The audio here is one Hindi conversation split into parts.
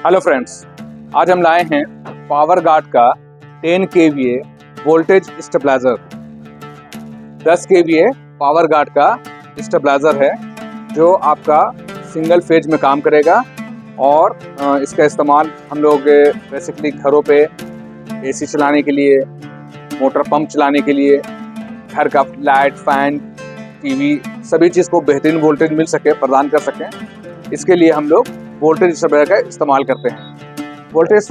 हेलो फ्रेंड्स, आज हम लाए हैं पावर गार्ड का 10 kVA voltage stabiliser. 10 kVA power guard का स्टेबलाइजर है जो आपका सिंगल फेज में काम करेगा और इसका इस्तेमाल हम लोग बेसिकली घरों पे एसी चलाने के लिए, मोटर पंप चलाने के लिए, घर का लाइट, फैन, टीवी सभी चीज़ को बेहतरीन वोल्टेज मिल सके, प्रदान कर सकें, इसके लिए हम लोग वोल्टेज स्टेबलाइजर का इस्तेमाल करते हैं। वोल्टेज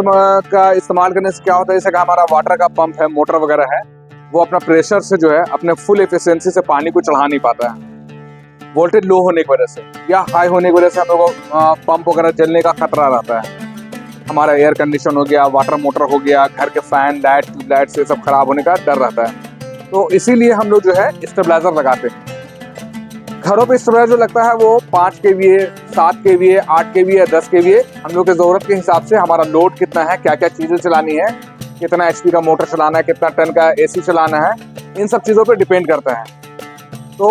का इस्तेमाल करने से क्या होता है, जैसे कि हमारा वाटर का पंप है, मोटर वगैरह है, वो अपना प्रेशर से जो है अपने फुल एफिशिएंसी से पानी को चढ़ा नहीं पाता है वोल्टेज लो होने की वजह से, या हाई होने की वजह से हम लोग को पंप वगैरह जलने का खतरा रहता है। हमारा एयर कंडीशन हो गया, वाटर मोटर हो गया, घर के फैन, लाइट, ट्यूबलाइट से सब खराब होने का डर रहता है। तो इसीलिए हम लोग जो है स्टेबलाइजर लगाते हैं। घरों पे स्टेबलाइजर जो लगता है वो 5 kVA, 7 kVA, 8 kVA, 10 kVA हम लोग के ज़रूरत के हिसाब से, हमारा लोड कितना है, क्या क्या चीज़ें चलानी है, कितना HP का मोटर चलाना है, कितना टन का AC चलाना है, इन सब चीज़ों पे डिपेंड करता है। तो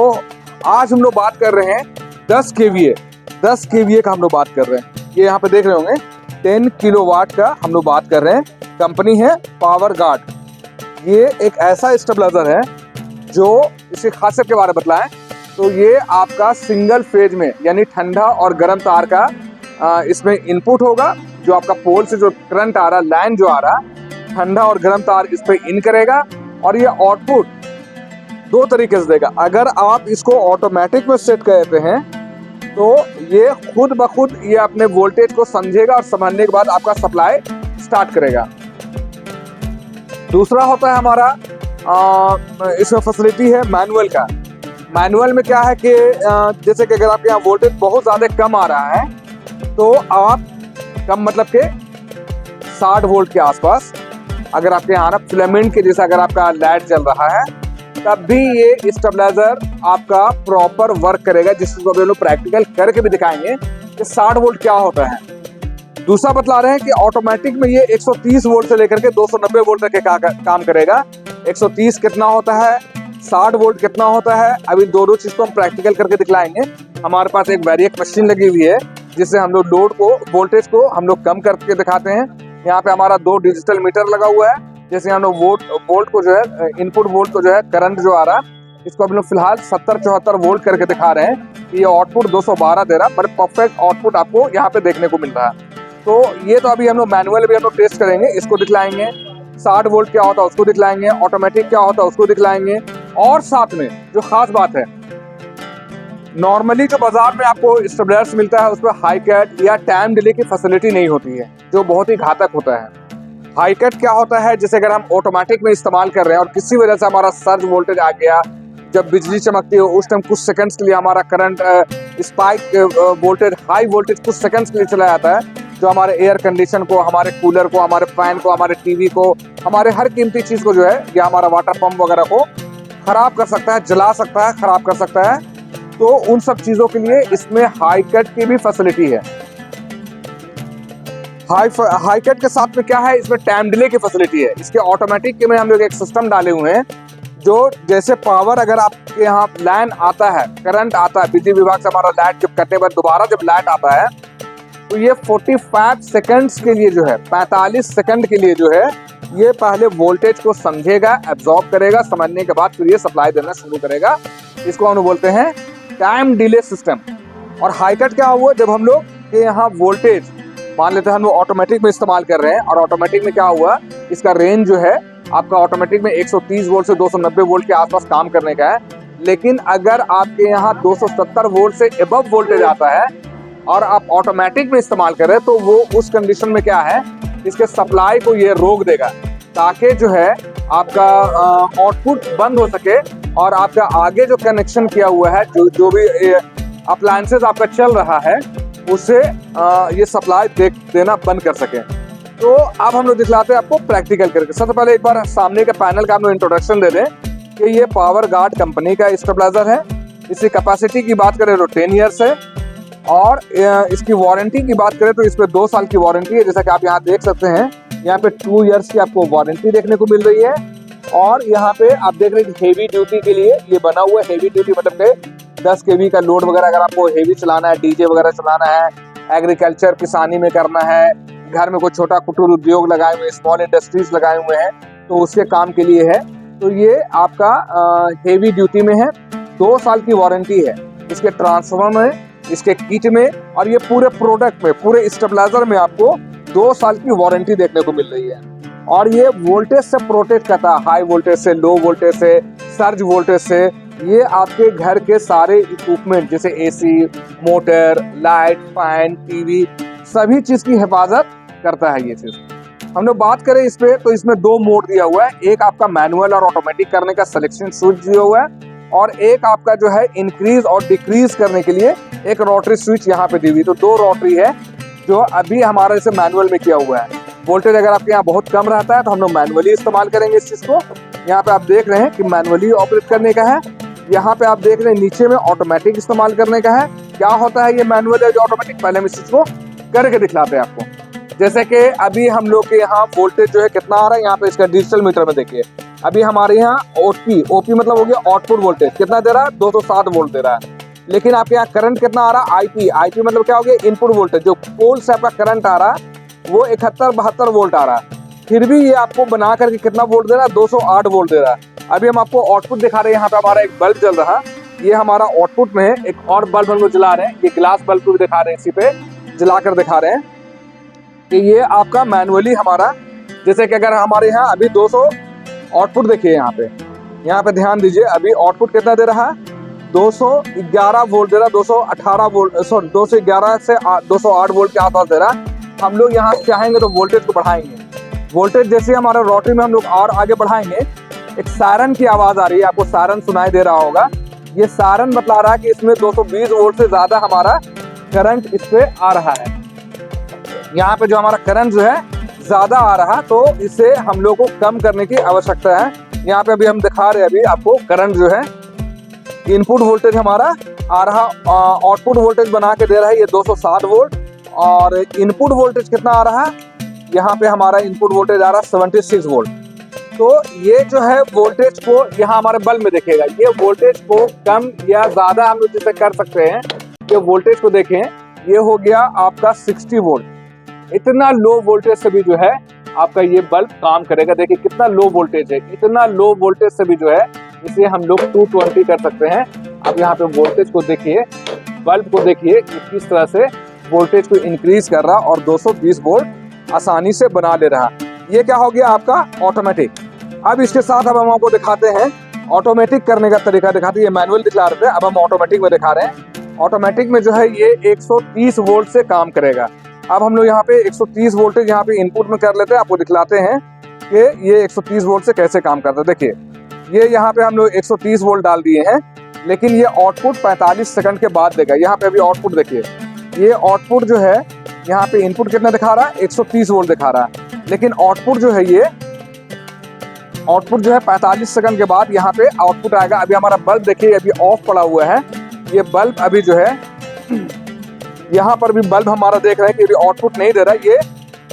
आज हम लोग बात कर रहे हैं 10 kVA का हम लोग बात कर रहे हैं। ये यहाँ पे देख रहे होंगे 10 किलोवाट का हम लोग बात कर रहे हैं। कंपनी है पावर गार्ड। ये एक ऐसा स्टेबलाइजर है जो इसकी खासियत के बारे में बताएं तो ये आपका सिंगल फेज में, यानी ठंडा और गर्म तार का इसमें इनपुट होगा। जो आपका पोल से जो करंट आ रहा, लाइन जो आ रहा, ठंडा और गर्म तार इस पे इन करेगा और ये आउटपुट दो तरीके से देगा। अगर आप इसको ऑटोमेटिक में सेट करते हैं तो ये खुद ब खुद ये अपने वोल्टेज को समझेगा और समझने के बाद आपका सप्लाई स्टार्ट करेगा। दूसरा होता है हमारा इसमें फैसिलिटी है मैनुअल का। मैनुअल में क्या है कि जैसे कि अगर आपके यहाँ वोल्टेज बहुत ज़्यादा कम आ रहा है तो आप कम मतलब के 60 वोल्ट के आसपास, अगर आपके यहाँ ना फिलामेंट के जैसा अगर आपका लाइट जल रहा है, तब भी ये स्टेबलाइजर आपका प्रॉपर वर्क करेगा, जिसको अभी हम लोग प्रैक्टिकल करके भी दिखाएंगे कि 60 वोल्ट क्या होता है। दूसरा बतला रहे हैं कि ऑटोमेटिक में ये 130 वोल्ट से लेकर के 290 वोल्ट तक के काम करेगा। 130 कितना होता है, 60 वोल्ट कितना होता है, अभी दोनों चीज को हम प्रैक्टिकल करके दिखलाएंगे। हमारे पास एक वेरिएक मशीन लगी हुई है जिससे हम लोग लोड को, वोल्टेज को हम लोग कम करके दिखाते हैं। यहाँ पे हमारा 2 डिजिटल मीटर लगा हुआ है, जैसे हम लोग वोल्ट को जो है, इनपुट वोल्ट को जो है, करंट जो आ रहा है, इसको हम लोग फिलहाल 70-74 वोल्ट करके दिखा रहे हैं कि ये आउटपुट 212 दे रहा है, पर परफेक्ट आउटपुट आपको यहाँ पे देखने को मिल रहा है। तो ये तो अभी हम लोग मैनुअल भी हम लोग टेस्ट करेंगे, इसको दिखलाएंगे। 60 वोल्ट क्या होता है उसको दिखलाएंगे, ऑटोमेटिक क्या होता है उसको दिखलाएंगे। और साथ में जो खास बात है, नॉर्मली जो बाजार में आपको स्टेबलाइजर मिलता है उसमें हाई कट या टाइम डिले की फैसिलिटी नहीं होती है, जो बहुत ही घातक होता है। हाई कट क्या होता है, जैसे अगर हम ऑटोमेटिक में इस्तेमाल कर रहे हैं और किसी वजह से हमारा सर्ज वोल्टेज आ गया, जब बिजली चमकती है उस टाइम कुछ सेकंड्स के लिए हमारा current spike voltage, high voltage कुछ सेकंड्स के लिए चला जाता है, जो हमारे एयर कंडीशन को, हमारे कूलर को, हमारे फैन को, हमारे टीवी को, हमारे हर कीमती चीज को जो है, या हमारा वाटर पंप वगैरह को खराब कर सकता है, जला सकता है, खराब कर सकता है। तो उन सब चीजों के लिए इसमें हाई कट की भी फैसिलिटी है। हाई कट के साथ में क्या है, इसमें टाइम डिले की फैसिलिटी है। इसके ऑटोमेटिक के में हम लोग एक सिस्टम डाले हुए हैं, जो जैसे पावर, अगर आपके यहाँ लाइन आता है, करंट आता है, बिजली विभाग से हमारा लाइट जब कटने बाद दोबारा जब लाइट आता है, तो ये 45 सेकंड्स के लिए जो है, 45 सेकंड के लिए जो है, ये पहले वोल्टेज को समझेगा, एब्जॉर्ब करेगा, समझने के बाद फिर ये सप्लाई देना शुरू करेगा। इसको हम बोलते हैं टाइम डिले सिस्टम। और हाई कट क्या हुआ, जब हम लोग के यहाँ वोल्टेज मान लेते हैं हम लोग ऑटोमेटिक में इस्तेमाल कर रहे हैं, और ऑटोमेटिक में क्या हुआ, इसका रेंज जो है आपका ऑटोमेटिक में 130 वोल्ट से 290 वोल्ट के आसपास काम करने का है। लेकिन अगर आपके यहाँ 270 वोल्ट से एबव वोल्टेज आता है और आप ऑटोमेटिक में इस्तेमाल कर रहे हैं, तो वो उस कंडीशन में क्या है, इसके सप्लाई को ये रोक देगा, ताकि जो है आपका आउटपुट बंद हो सके और आपका आगे जो कनेक्शन किया हुआ है, जो भी अप्लायंसेस आपका चल रहा है, उसे ये सप्लाई देना बंद कर सके। तो अब हम लोग दिखलाते हैं आपको प्रैक्टिकल करके। सबसे पहले एक बार सामने के पैनल का हम लोग इंट्रोडक्शन दे दें कि ये पावर गार्ड कंपनी का स्टेबलाइजर है। इसकी कैपेसिटी की बात करें तो 10 ईयर्स है, और इसकी वारंटी की बात करें तो इस पर 2 साल की वारंटी है। जैसा कि आप यहाँ देख सकते हैं, यहाँ पे 2 ईयर्स की आपको वारंटी देखने को मिल रही है। और यहाँ पे आप देख रहे हैं हेवी ड्यूटी के लिए ये बना हुआ है। हेवी ड्यूटी मतलब के 10 kV का लोड वगैरह अगर आपको हेवी चलाना है, डीजे वगैरह चलाना है, एग्रीकल्चर किसानी में करना है, घर में कोई छोटा कुटीर उद्योग लगाए हुए, स्मॉल इंडस्ट्रीज लगाए हुए हैं, तो उसके काम के लिए है। तो ये आपका हेवी ड्यूटी में है। 2 साल की वारंटी है इसके ट्रांसफार्मर में, इसके किट में, और ये पूरे प्रोडक्ट में, पूरे स्टेबलाइजर में आपको 2 साल की वारंटी देखने को मिल रही है। और ये वोल्टेज से प्रोटेक्ट करता है, हाई वोल्टेज से, लो वोल्टेज से, सर्ज वोल्टेज से। ये आपके घर के सारे इक्विपमेंट जैसे AC, motor, light, fan, TV, सभी चीज की हिफाजत करता है ये चीज। हम लोग बात करें इस पे, तो इसमें 2 मोड दिया हुआ है। एक आपका मैनुअल और ऑटोमेटिक करने का सिलेक्शन स्विच दिया हुआ है, और एक आपका जो है इंक्रीज और डिक्रीज करने के लिए एक रोटरी स्विच यहाँ पे दी हुई। तो 2 रोटरी है जो अभी हमारे से मैनुअल में किया हुआ है। वोल्टेज अगर आपके यहाँ बहुत कम रहता है तो हम लोग मैनुअली इस्तेमाल करेंगे इस चीज को। यहाँ पे आप देख रहे हैं कि मैनुअली ऑपरेट करने का है। यहाँ पे आप देख रहे हैं नीचे में ऑटोमेटिक इस्तेमाल करने का है। क्या होता है ये मैनुअल या ऑटोमेटिक, पहले हम इस चीज को करके दिखलाते हैं आपको। जैसे कि अभी हम लोग के यहाँ वोल्टेज जो है कितना आ रहा है, यहाँ पे इसका डिजिटल मीटर में देखिए। अभी हमारे यहाँ ओपी मतलब हो गया आउटपुट वोल्टेज, कितना दे रहा है, 207 वोल्ट दे रहा है। लेकिन आपके यहाँ करंट कितना आ रहा है, आईपी मतलब क्या हो गया, इनपुट वोल्टेज। जो पोल से आपका करंट आ रहा है वो 71-72 वोल्ट आ रहा है। फिर भी ये आपको बना करके कितना वोल्ट दे रहा है, 208 वोल्ट दे रहा है। अभी हम आपको आउटपुट दिखा रहे हैं। यहाँ पे हमारा एक बल्ब जल रहा है, ये हमारा आउटपुट में है। एक और बल्ब हम लोग जला रहे हैं, ये ग्लास बल्ब को भी दिखा रहे हैं, इसी पे जलाकर दिखा रहे हैं कि ये आपका मैनुअली हमारा, जैसे कि अगर हमारे यहाँ अभी 200 आउटपुट देखिए, यहाँ पे ध्यान दीजिए। अभी आउटपुट कितना दे रहा है, 211 वोल्ट दे रहा है, 218 वोल्ट, सॉरी 211 से 208 वोल्ट के आसपास दे रहा है। हम लोग यहाँ चाहेंगे तो वोल्टेज को बढ़ाएंगे। वोल्टेज जैसे हमारे रोटरी में हम लोग और आगे बढ़ाएंगे, एक सायरन की आवाज आ रही है, आपको सायरन सुनाई दे रहा होगा। ये सायरन बतला रहा है कि इसमें 220 वोल्ट से ज्यादा हमारा करंट इस पे आ रहा है। यहाँ पे जो हमारा करंट जो है ज्यादा आ रहा, तो इसे हम लोग को कम करने की आवश्यकता है। यहाँ पे अभी हम दिखा रहे हैं, अभी आपको करंट जो है, इनपुट वोल्टेज हमारा आ रहा, आउटपुट वोल्टेज बना के दे रहा है ये 207 वोल्ट, और इनपुट वोल्टेज कितना आ रहा है, यहाँ पे हमारा इनपुट वोल्टेज आ रहा है 76 वोल्ट। तो ये जो है वोल्टेज को यहाँ हमारे बल्ब में देखेगा, ये वोल्टेज को कम या ज्यादा हम लोग जिसे कर सकते हैं। ये वोल्टेज को देखें, ये हो गया आपका 60 वोल्ट। इतना लो वोल्टेज से भी जो है आपका ये बल्ब काम करेगा। देखिए कितना लो वोल्टेज है, इतना लो वोल्टेज से भी जो है इसे हम लोग 220 कर सकते हैं। अब यहाँ पे वोल्टेज को देखिए, बल्ब को देखिए किस तरह से वोल्टेज को इंक्रीज कर रहा और 220 वोल्ट आसानी से बना ले रहा। ये क्या हो गया आपका ऑटोमेटिक। अब इसके साथ अब हम आपको दिखाते हैं ऑटोमेटिक करने का तरीका दिखाते हैं। ये मैनुअल दिखला रहे थे, अब हम ऑटोमेटिक में दिखा रहे हैं। ऑटोमेटिक में जो है ये 130 वोल्ट से काम करेगा। अब हम लोग यहाँ पे 130 वोल्टेज यहाँ पे इनपुट में कर लेते हैं, आपको दिखलाते हैं कि ये 130 वोल्ट से कैसे काम करता है। देखिए ये यहाँ पे हम लोग 130 वोल्ट डाल दिए हैं, लेकिन ये आउटपुट 45 सेकंड के बाद देगा। यहाँ पे अभी आउटपुट देखिए, ये आउटपुट जो है यहाँ पे इनपुट कितना दिखा रहा है, 130 वोल्ट दिखा रहा है, लेकिन आउटपुट जो है ये आउटपुट जो है 45 सेकंड के बाद यहाँ पे आउटपुट आएगा। अभी हमारा बल्ब देखिए अभी ऑफ पड़ा हुआ है, ये बल्ब अभी जो है यहाँ पर भी बल्ब हमारा देख रहे हैं कि अभी आउटपुट नहीं दे रहा है। ये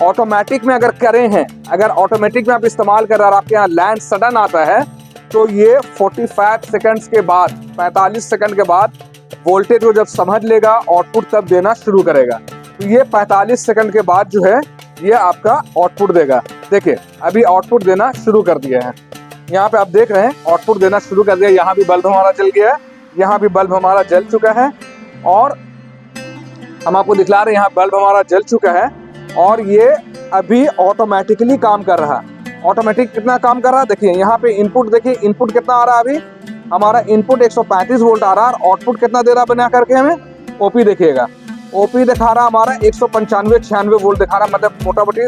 ऑटोमेटिक में अगर करें हैं, अगर ऑटोमेटिक में आप इस्तेमाल कर रहे हैं, आपके यहाँ लैंड सडन आता है, तो ये 45 सेकंड्स के बाद, 45 सेकंड के बाद वोल्टेज को जब समझ लेगा आउटपुट तब देना शुरू करेगा। तो ये 45 सेकंड के बाद जो है ये आपका आउटपुट देगा। देखिए अभी आउटपुट देना शुरू कर दिया है, यहाँ पे आप देख रहे हैं आउटपुट देना शुरू कर दिया। यहाँ भी बल्ब हमारा जल गया है, यहाँ भी बल्ब हमारा जल चुका है, और हम आपको दिखला रहे हैं यहाँ बल्ब हमारा जल चुका है, और ये अभी ऑटोमेटिकली काम कर रहा है। ऑटोमेटिक कितना काम कर रहा है देखिए, यहाँ पे इनपुट देखिए, इनपुट कितना आ रहा है, अभी हमारा इनपुट 135 वोल्ट आ रहा है, और आउटपुट कितना दे रहा है बना करके हमें, ओपी देखिएगा, ओपी दिखा रहा हमारा 195-96 वोल्ट दिखा रहा, मतलब मोटामोटी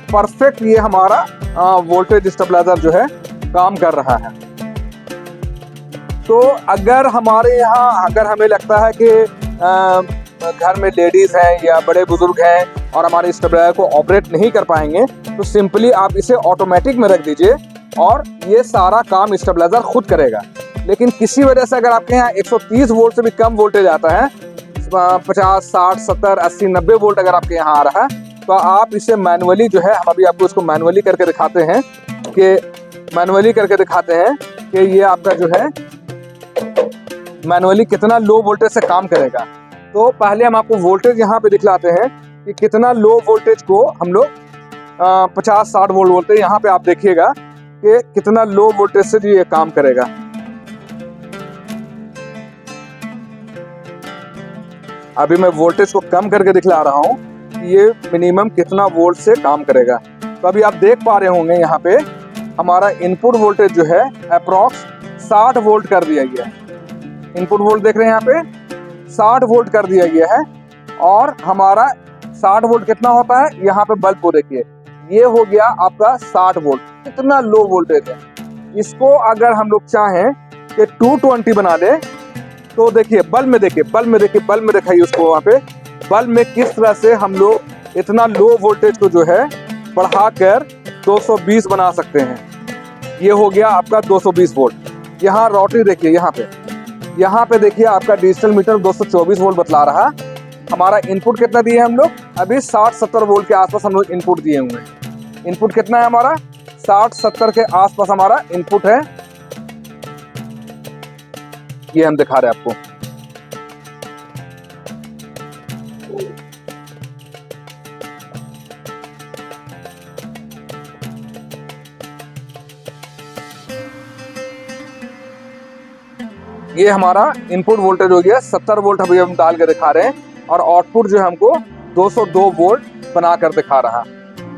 परफेक्ट ये हमारा वोल्टेज स्टेबलाइजर जो है काम कर रहा है। तो अगर हमारे यहाँ, अगर हमें लगता है कि घर में लेडीज हैं या बड़े बुजुर्ग हैं और हमारे स्टेबलाइजर को ऑपरेट नहीं कर पाएंगे, तो सिंपली आप इसे ऑटोमेटिक में रख दीजिए और ये सारा काम स्टेबलाइजर खुद करेगा। लेकिन किसी वजह से अगर आपके यहाँ 130 वोल्ट से भी कम वोल्टेज आता है, 50, 60, 70, 80, 90 वोल्ट अगर आपके यहाँ आ रहा है, तो आप इसे मैनुअली जो है, हम अभी आपको इसको मैनुअली करके दिखाते हैं कि ये आपका जो है मैनुअली कितना लो वोल्टेज से काम करेगा। तो पहले हम आपको वोल्टेज यहाँ पे दिखलाते हैं कि कितना लो वोल्टेज को हम लोग 50-60 वोल्ट बोलते हैं। यहाँ पे आप देखिएगा कि कितना लो वोल्टेज से ये काम करेगा। अभी मैं वोल्टेज को कम करके दिखला रहा हूँ कि ये मिनिमम कितना वोल्ट से काम करेगा। तो अभी आप देख पा रहे होंगे यहाँ पे हमारा इनपुट वोल्टेज जो है अप्रॉक्स 60 वोल्ट कर दिया गया है। इनपुट वोल्ट देख रहे हैं यहाँ पे 60 वोल्ट कर दिया गया है। और हमारा 60 वोल्ट कितना होता है, यहाँ पे बल्ब को देखिए, ये हो गया आपका 60 वोल्ट। कितना लो वोल्टेज है। इसको अगर हम लोग चाहें कि 220 बना दे तो देखिए बल्ब में देखिए, बल्ब में देखिए, बल्ब में दिखाइए उसको। वहाँ पे बल्ब में किस तरह से हम लोग इतना लो वोल्टेज को जो है बढ़ाकर 220 बना सकते हैं। ये हो गया आपका 220 वोल्ट। यहाँ रोटरी देखिए, यहाँ पे देखिए आपका डिजिटल मीटर 224 वोल्ट बतला रहा। हमारा इनपुट कितना दिए हम लोग, अभी 60-70 वोल्ट के आसपास हम लोग इनपुट दिए हुए हैं। इनपुट कितना है हमारा, 60-70 के आसपास हमारा इनपुट है। ये हम दिखा रहे हैं आपको। ये हमारा इनपुट वोल्टेज हो गया 70 वोल्ट अभी हम डाल के दिखा रहे हैं और आउटपुट जो है हमको 202 वोल्ट बना कर दिखा रहा।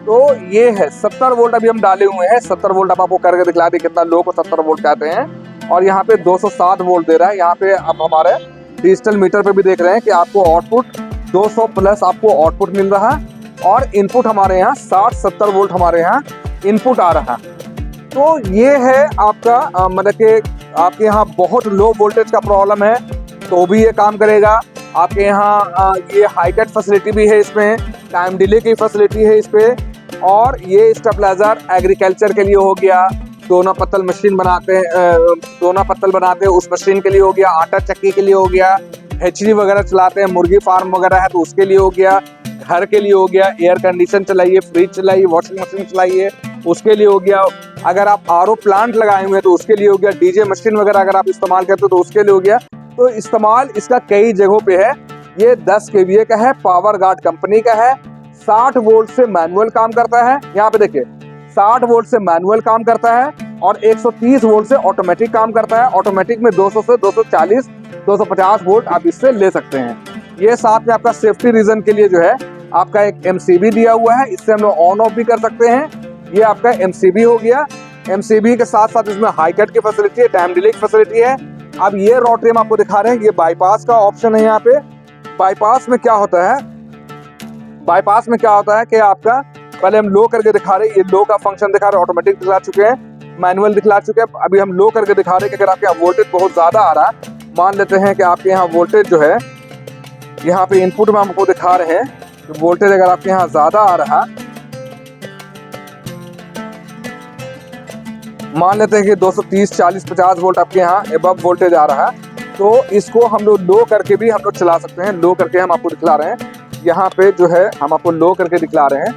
तो ये है 70 वोल्ट अभी हम डाले हुए हैं। 70 वोल्ट अब आपको करके दिखला दी कितना लो को 70 वोल्ट कहते हैं। और यहाँ पे 207 वोल्ट दे रहा है। यहाँ पे अब हमारे डिजिटल मीटर पे भी देख रहे हैं कि आपको आउटपुट 200 प्लस आपको आउटपुट मिल रहा और इनपुट हमारे यहाँ 60-70 वोल्ट हमारे यहाँ इनपुट आ रहा। तो ये है आपका मतलब कि आपके यहाँ बहुत लो वोल्टेज का प्रॉब्लम है तो भी ये काम करेगा। आपके यहाँ ये हाईटेक फैसिलिटी भी है, इसमें टाइम डिले की फैसिलिटी है इस पे। और ये स्टेबलाइजर एग्रीकल्चर के लिए हो गया, दोना पत्तल मशीन बनाते हैं, दोना पत्तल बनाते हैं उस मशीन के लिए हो गया, आटा चक्की के लिए हो गया, हैचरी वगैरह चलाते हैं, मुर्गी फार्म वगैरह है तो उसके लिए हो गया, घर के लिए हो गया, एयर कंडीशन चलाइए, फ्रिज चलाइए, वॉशिंग मशीन चलाइए उसके लिए हो गया। अगर आप आरओ प्लांट लगाए हुए हैं तो उसके लिए हो गया, डीजे मशीन वगैरह अगर आप इस्तेमाल करते हो तो उसके लिए हो गया। तो इस्तेमाल इसका कई जगहों पे है। ये 10 kVA का है, पावर गार्ड कंपनी का है, 60 वोल्ट से मैनुअल काम करता है। यहाँ पे देखिए 60 वोल्ट से मैनुअल काम करता है और 130 वोल्ट से ऑटोमेटिक काम करता है। ऑटोमेटिक में 200 से 240 250 वोल्ट आप इससे ले सकते हैं। ये साथ में आपका सेफ्टी रीजन के लिए जो है आपका एक MCB दिया हुआ है, इससे हम लोग ऑन ऑफ भी कर सकते हैं। ये आपका MCB हो गया। MCB के साथ साथ इसमें हाई कट की फैसिलिटी है, टाइम डिले की फैसिलिटी है। अब ये रोटरी हम आपको दिखा रहे हैं, ये बाईपास का ऑप्शन है। यहाँ पे बाईपास में क्या होता है, बाईपास में क्या होता है कि आपका पहले हम लो करके दिखा रहे हैं, ये लो का फंक्शन दिखा रहे हैं, ऑटोमेटिक दिखला चुके हैं, मैनुअल दिखला चुके हैं। अभी हम लो करके दिखा रहे हैं कि अगर आपके यहाँ वोल्टेज बहुत ज्यादा आ रहा है, मान लेते हैं कि आपके यहाँ वोल्टेज जो है यहाँ पे इनपुट में हमको दिखा रहे हैं कि वोल्टेज अगर आपके यहाँ ज्यादा आ रहा, मान लेते हैं कि 230 40 50 वोल्ट आपके यहाँ एबव वोल्टेज आ रहा है, तो इसको हम लोग लो करके भी हम लोग चला सकते हैं। लो करके हम आपको दिखला रहे हैं, यहाँ पे जो है हम आपको लो करके दिखला रहे हैं।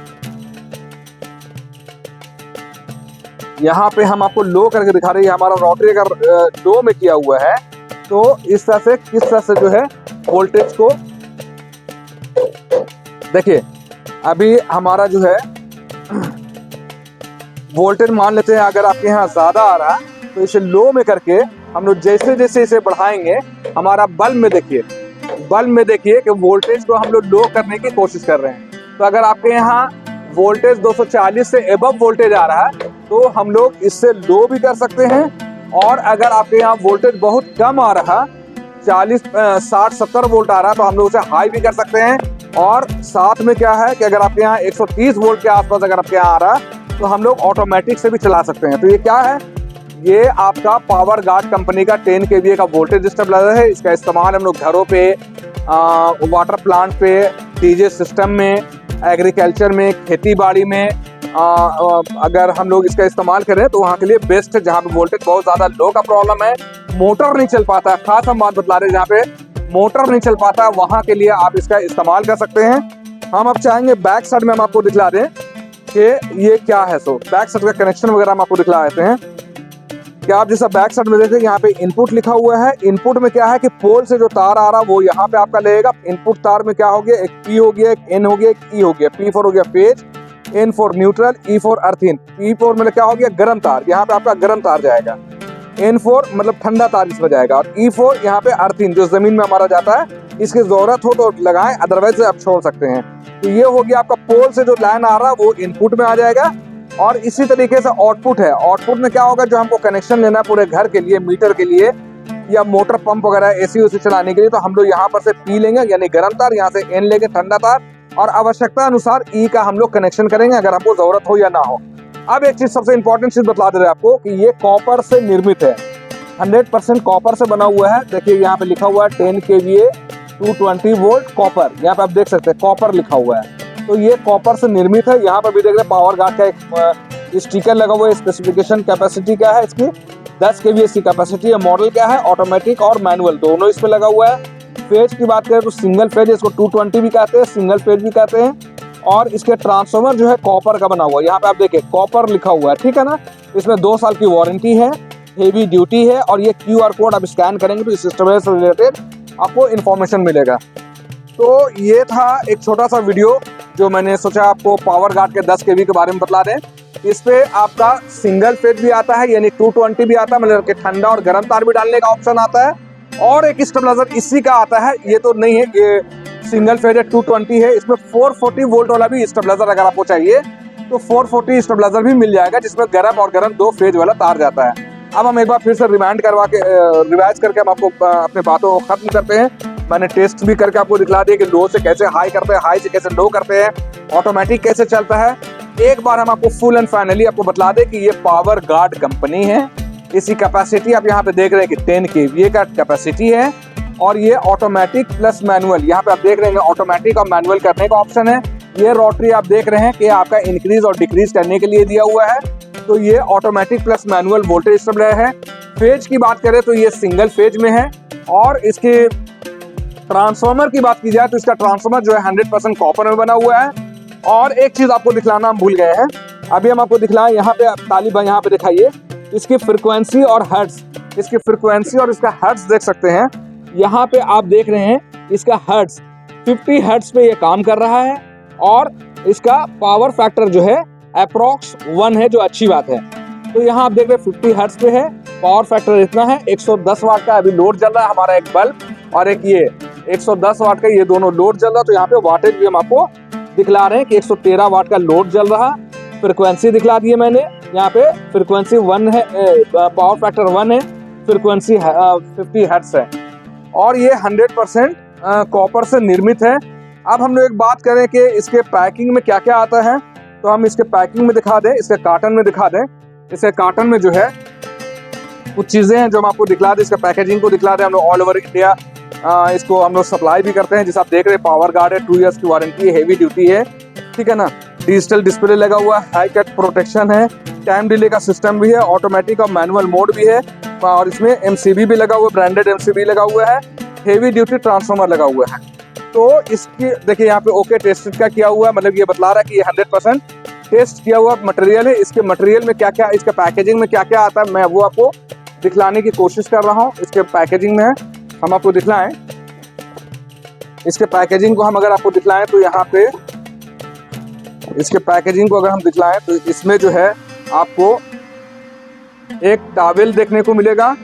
यहाँ पे हम आपको लो करके दिखा रहे हैं। हमारा रोटरी अगर लो में किया हुआ है तो इस तरह से किस तरह से जो है वोल्टेज को देखिए। अभी हमारा जो है वोल्टेज मान लेते हैं अगर आपके यहाँ ज्यादा आ रहा है तो इसे लो में करके हम लोग जैसे जैसे इसे बढ़ाएंगे, हमारा बल्ब में देखिए कि वोल्टेज को हम लोग लो करने की कोशिश कर रहे हैं। तो अगर आपके यहाँ वोल्टेज 240 से एबव वोल्टेज आ रहा है तो हम लोग इससे लो भी कर सकते हैं। और अगर आपके यहाँ वोल्टेज बहुत कम आ रहा, 60-70 वोल्ट आ रहा, तो हम लोग उसे हाई भी कर सकते हैं। और साथ में क्या है कि अगर आपके यहाँ 130 वोल्ट के आसपास अगर आपके यहाँ आ रहा तो हम लोग ऑटोमेटिक से भी चला सकते हैं। तो ये क्या है, ये आपका पावर गार्ड कंपनी का 10 kVA का वोल्टेज स्टेबलाइजर है। इसका इस्तेमाल हम लोग घरों पे, वाटर प्लांट पे, डीजे सिस्टम में, एग्रीकल्चर में, खेती बाड़ी में अगर हम लोग इसका इस्तेमाल करें तो वहाँ के लिए बेस्ट है। जहाँ पे वोल्टेज बहुत ज़्यादा लो का प्रॉब्लम है, मोटर नहीं चल पाता, खास हम बात बतला रहे हैं जहाँ पे मोटर नहीं चल पाता, वहाँ के लिए आप इसका इस्तेमाल कर सकते हैं। हम अब चाहेंगे बैक साइड में हम आपको दिखला दें कि ये क्या है। सो बैक साइड का कनेक्शन वगैरह हम आपको दिखला देते हैं। क्या आप जैसा बैक साइड में देखते हैं यहाँ पे इनपुट लिखा हुआ है। इनपुट में क्या है कि पोल से जो तार आ रहा है वो यहाँ पे आपका लगेगा। इनपुट तार में क्या हो गया, एक P हो गया, एक N हो गया, एक E हो गया। P4 हो गया phase, N4 neutral, E4 अर्थिन। P4 मतलब क्या हो गया, गर्म तार, यहाँ पे आपका गर्म तार जाएगा। N4 मतलब ठंडा तार इसमें जाएगा, और E4 यहाँ पे अर्थिन जो जमीन में हमारा जाता है। इसकी जरूरत हो तो लगाएं, अदरवाइज आप छोड़ सकते हैं। तो ये हो गया आपका पोल से जो लाइन आ रहा है वो इनपुट में आ जाएगा। और इसी तरीके से आउटपुट है। आउटपुट में क्या होगा, जो हमको कनेक्शन लेना है पूरे घर के लिए, मीटर के लिए या मोटर पंप वगैरह एसी उसी चलाने के लिए, तो हम लोग यहाँ पर से P लेंगे यानी गर्म तार, यहाँ से N लेंगे ठंडा तार, और आवश्यकता अनुसार E का हम लोग कनेक्शन करेंगे अगर हमको जरूरत हो या ना हो। अब एक चीज सबसे इंपॉर्टेंट चीज बता दे रहे हैं आपको कि ये कॉपर से निर्मित है, 100% कॉपर से बना हुआ है। देखिए यहाँ पे लिखा हुआ है 10 kVA 220 वोल्ट कॉपर, यहाँ पे आप देख सकते हैं कॉपर लिखा हुआ है। तो ये कॉपर से निर्मित है। यहाँ पर भी देख रहे हैं पावर गार्ड का एक स्टिकर लगा हुआ है। स्पेसिफिकेशन कैपेसिटी क्या है इसकी, 10 kVA इसकी कैपेसिटी है। मॉडल क्या है, ऑटोमेटिक और मैनुअल दोनों इसमें लगा हुआ है। फेज की बात करें तो सिंगल फेज, इसको 220 भी कहते हैं, सिंगल फेज भी कहते हैं। और इसके ट्रांसफार्मर जो है कॉपर का बना हुआ है। यहाँ पे आप देखिए कॉपर लिखा हुआ है, ठीक है ना। इसमें 2 साल की वारंटी है, हेवी ड्यूटी है, और ये QR कोड आप स्कैन करेंगे तो इस सिस्टम से रिलेटेड आपको इन्फॉर्मेशन मिलेगा। तो ये था एक छोटा सा वीडियो जो मैंने सोचा आपको पावर गार्ड के 10 kV के बारे में बता दें। इस पे आपका सिंगल फेज भी आता है यानी 220 भी आता है, मतलब कि ठंडा और गर्म तार भी डालने का ऑप्शन आता है। और एक स्टेबलाइजर इसी का आता है, ये तो नहीं है, ये सिंगल फेज है 220 है। इसमें 440 वोल्ट वाला भी स्टेबलाइजर अगर आपको चाहिए तो 440 स्टेबलाइजर भी मिल जाएगा, जिसमें गर्म और गर्म 2 फेज वाला तार जाता है। अब हम एक बार फिर से रिमाइंड करवा के रिवाइज करके हम आपको अपने बातों को खत्म करते हैं। मैंने टेस्ट भी करके आपको दिखला दिया कि लो से कैसे हाई करते हैं, हाई से कैसे लो करते हैं, ऑटोमेटिक कैसे चलता है। एक बार हम आपको फुल एंड फाइनली आपको बतला दें कि ये पावर गार्ड कंपनी है। इसकी कैपेसिटी आप यहाँ पे देख रहे हैं कि 10 kVA का कैपेसिटी है, और ये ऑटोमेटिक प्लस मैनुअल, यहाँ पे आप देख रहे हैं ऑटोमेटिक और मैनुअल करने का ऑप्शन है। ये रोटरी आप देख रहे हैं कि आपका इंक्रीज और डिक्रीज करने के लिए दिया हुआ है। तो ये automatic plus manual voltage stabiliser है। फेज की बात करें तो ये सिंगल फेज में है। और इसके ट्रांसफार्मर की बात की जाए तो इसका ट्रांसफार्मर जो है 100% कॉपर में बना हुआ है। और एक चीज आपको दिखलाना हम भूल गए हैं, अभी हम आपको दिखलाएं, यहाँ पे तालिब यहाँ पे दिखाइए इसकी फ्रीक्वेंसी और हर्ट्ज। इसकी फ्रीक्वेंसी और इसका हर्ट्ज देख सकते हैं। यहाँ पे आप देख रहे हैं इसका हर्ट्ज 50 हर्ट्ज पे ये काम कर रहा है, और इसका पावर फैक्टर जो है अप्रोक्स 1 है, जो अच्छी बात है। तो यहाँ आप देख रहे हैं 50 हर्ट्ज पे है, पावर फैक्टर इतना है। 110 वाट का अभी लोड चल रहा है हमारा एक बल्ब, और एक ये 110 वाट का, ये दोनों लोड चल रहा है। तो यहाँ पे वाटेज भी हम आपको दिखला रहे हैं कि 113 वाट का लोड चल रहा। फ्रीक्वेंसी दिखला दी है मैंने, यहाँ पे फ्रीक्वेंसी 1 है, पावर फैक्टर 1 है, फ्रीक्वेंसी 50 हर्ट्ज है, और ये 100% कॉपर से निर्मित है। अब हम लोग एक बात करें कि इसके पैकिंग में क्या क्या आता है, तो हम इसके पैकिंग में दिखा दें, इसके कार्टन में दिखा दें। इसके कार्टन में जो है कुछ चीज़ें हैं जो हम आपको दिखला दें, इसका पैकेजिंग को दिखला दें। हम लोग ऑल ओवर इंडिया इसको हम लोग सप्लाई भी करते हैं। जैसे आप देख रहे हैं पावर गार्ड है, 2 ईयर्स की वारंटी है, हेवी ड्यूटी है, ठीक है ना। डिजिटल डिस्प्ले लगा हुआ है, हाई कट प्रोटेक्शन है, टाइम डिले का सिस्टम भी है, ऑटोमेटिक और मैनुअल मोड भी है, और इसमें MCB भी लगा हुआ है, ब्रांडेड MCB लगा हुआ है, हेवी ड्यूटी ट्रांसफार्मर लगा हुआ है। तो इसकी देखिए यहाँ पे ओके टेस्टेड का किया हुआ है, मतलब ये बतला रहा है कि ये 100% टेस्ट किया हुआ मटेरियल है। इसके मटेरियल में क्या क्या, इसके पैकेजिंग में क्या क्या आता है, मैं वो आपको दिखलाने की कोशिश कर रहा हूँ। इसके पैकेजिंग में हम आपको दिखलाएं, इसके पैकेजिंग को हम अगर आपको दिखलाएं तो यहाँ पे इसके पैकेजिंग को अगर हम दिखलाएं तो इसमें जो है आपको एक टॉवेल देखने को मिलेगा।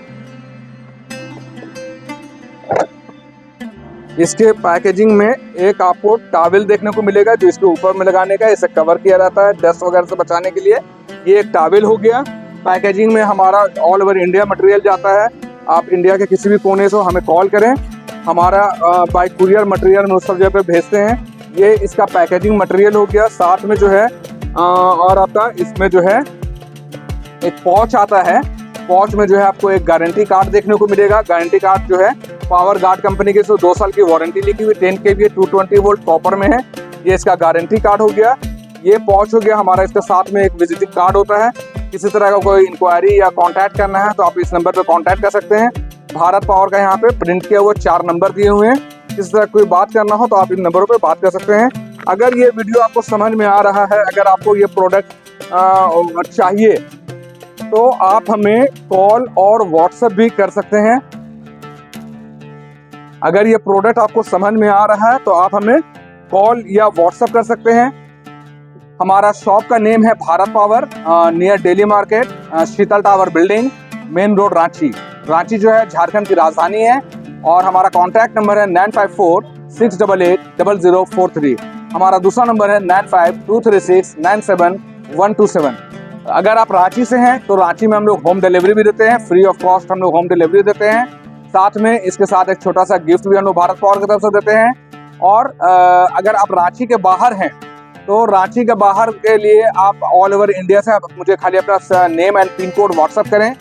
इसके पैकेजिंग में एक आपको टॉवेल देखने को मिलेगा जो इसके ऊपर में लगाने का, इसे कवर किया जाता है डस्ट वगैरह से बचाने के लिए। ये एक टॉवेल हो गया। पैकेजिंग में हमारा ऑल ओवर इंडिया मटेरियल जाता है। आप इंडिया के किसी भी कोने से हमें कॉल करें, हमारा बाय कुरियर मटेरियल हम उस सब जगह पे भेजते हैं। ये इसका पैकेजिंग मटेरियल हो गया। साथ में जो है और आपका इसमें जो है एक पॉच आता है। पॉच में जो है आपको एक गारंटी कार्ड देखने को मिलेगा। गारंटी कार्ड जो है पावर गार्ड कंपनी के 2 साल की वारंटी लिखी हुई, 10 kVA 220 वोल्ट कॉपर में है। ये इसका गारंटी कार्ड हो गया। ये पॉच हो गया हमारा। इसके साथ में एक विजिटिंग कार्ड होता है। किसी तरह का कोई इंक्वायरी या कांटेक्ट करना है तो आप इस नंबर पे कांटेक्ट कर सकते हैं। भारत पावर का यहाँ पे प्रिंट किया हुआ 4 नंबर दिए हुए हैं। किसी तरह कोई बात करना हो तो आप इन नंबरों पे बात कर सकते हैं। अगर ये वीडियो आपको समझ में आ रहा है, अगर आपको ये प्रोडक्ट चाहिए तो आप हमें कॉल और व्हाट्सएप भी कर सकते हैं। अगर ये प्रोडक्ट आपको समझ में आ रहा है तो आप हमें कॉल या व्हाट्सएप कर सकते हैं। हमारा शॉप का नेम है Bharat power, near daily market, Sheetal tower building, main road, Ranchi. Ranchi जो है झारखंड की राजधानी है। और हमारा कॉन्टैक्ट नंबर है 9546880043। हमारा दूसरा नंबर है 9523697127। अगर आप रांची से हैं तो रांची में हम लोग होम डिलीवरी भी देते हैं, फ्री ऑफ कॉस्ट हम लोग होम डिलीवरी देते हैं। साथ में इसके साथ एक छोटा सा गिफ्ट भी हम लोग भारत पावर की तरफ से देते हैं। और अगर आप रांची के बाहर हैं तो रांची के बाहर के लिए आप ऑल ओवर इंडिया से मुझे खाली अपना name and pin code WhatsApp करें।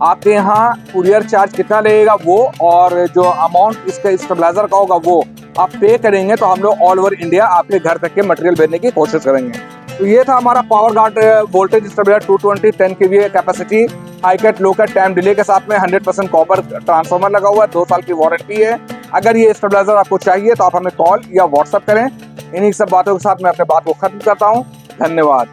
आपके यहाँ कुरियर चार्ज कितना लगेगा वो, और जो अमाउंट इसका स्टेबलाइजर का होगा वो आप पे करेंगे तो हम लोग ऑल ओवर इंडिया आपके घर तक के मटेरियल भेजने की कोशिश करेंगे। तो ये था हमारा power guard voltage stabiliser 220 10 kVA capacity, high cut low cut time delay के साथ में 100% कॉपर ट्रांसफार्मर लगा हुआ है, 2 साल की वारंटी है। अगर ये स्टेबलाइजर आपको चाहिए तो आप हमें कॉल या व्हाट्सएप करें। इन्हीं सब बातों के साथ मैं अपने बात को खत्म करता हूँ। धन्यवाद।